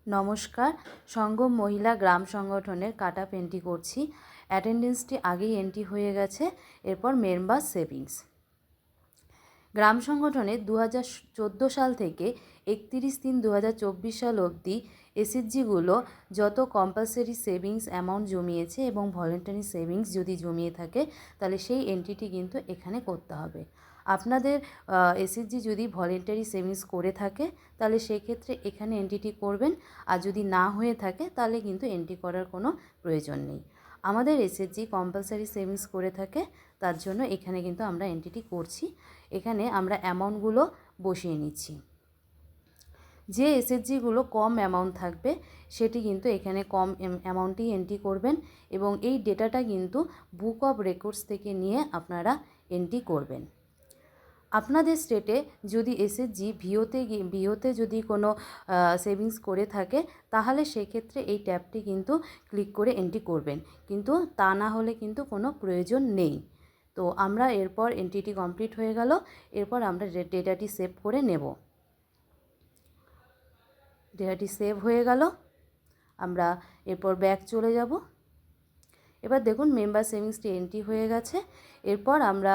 নমস্কার, সঙ্গম মহিলা গ্রাম সংগঠনের কাট আপ এন্ট্রি করছি। অ্যাটেন্ডেন্সটি আগেই এন্ট্রি হয়ে গেছে। এরপর মেম্বার সেভিংস। গ্রাম সংগঠনে 2014 সাল থেকে 31/3/2024 সাল অবধি এসএইচজিগুলো যত কম্পালসারি সেভিংস অ্যামাউন্ট জমিয়েছে এবং ভলেন্টারি সেভিংস যদি জমিয়ে থাকে তাহলে সেই এন্ট্রিটি কিন্তু এখানে করতে হবে। আপনাদের এসএইচজি যদি ভলেন্টারি সেভিংস করে থাকে তাহলে সেক্ষেত্রে এখানে এন্ট্রিটি করবেন, আর যদি না হয়ে থাকে তাহলে কিন্তু এন্ট্রি করার কোনো প্রয়োজন নেই। আমাদের এসএইচজি কম্পালসারি সেভিংস করে থাকে, তার জন্য এখানে কিন্তু আমরা এন্ট্রিটি করছি। এখানে আমরা অ্যামাউন্টগুলো বসিয়ে নিচ্ছি। যে এসএইচজিগুলো কম অ্যামাউন্ট থাকবে সেটি কিন্তু এখানে কম অ্যামাউন্টেই এন্ট্রি করবেন এবং এই ডেটাটা কিন্তু বুক অফ রেকর্ডস থেকে নিয়ে আপনারা এন্ট্রি করবেন। আপনাদের স্টেটে যদি এসএইচজি ভিওতে যদি কোনো সেভিংস করে থাকে তাহলে সেক্ষেত্রে এই ট্যাবটি কিন্তু ক্লিক করে এন্ট্রি করবেন, কিন্তু তা না হলে কিন্তু কোনো প্রয়োজন নেই। তো আমরা এরপর এন্ট্রিটি কমপ্লিট হয়ে গেল, এরপর আমরা ডেটাটি সেভ করে নেব। ডেটাটি সেভ হয়ে গেল, আমরা এরপর ব্যাক চলে যাব। এবার দেখুন মেম্বার সেভিংসটি এন্ট্রি হয়ে গেছে। এরপর আমরা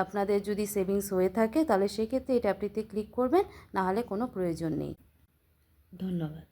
আপনাদের যদি সেভিংস হয়ে থাকে তাহলে সেক্ষেত্রে এই ট্যাবটিতে ক্লিক করবেন, না হলে কোনো প্রয়োজন নেই। ধন্যবাদ।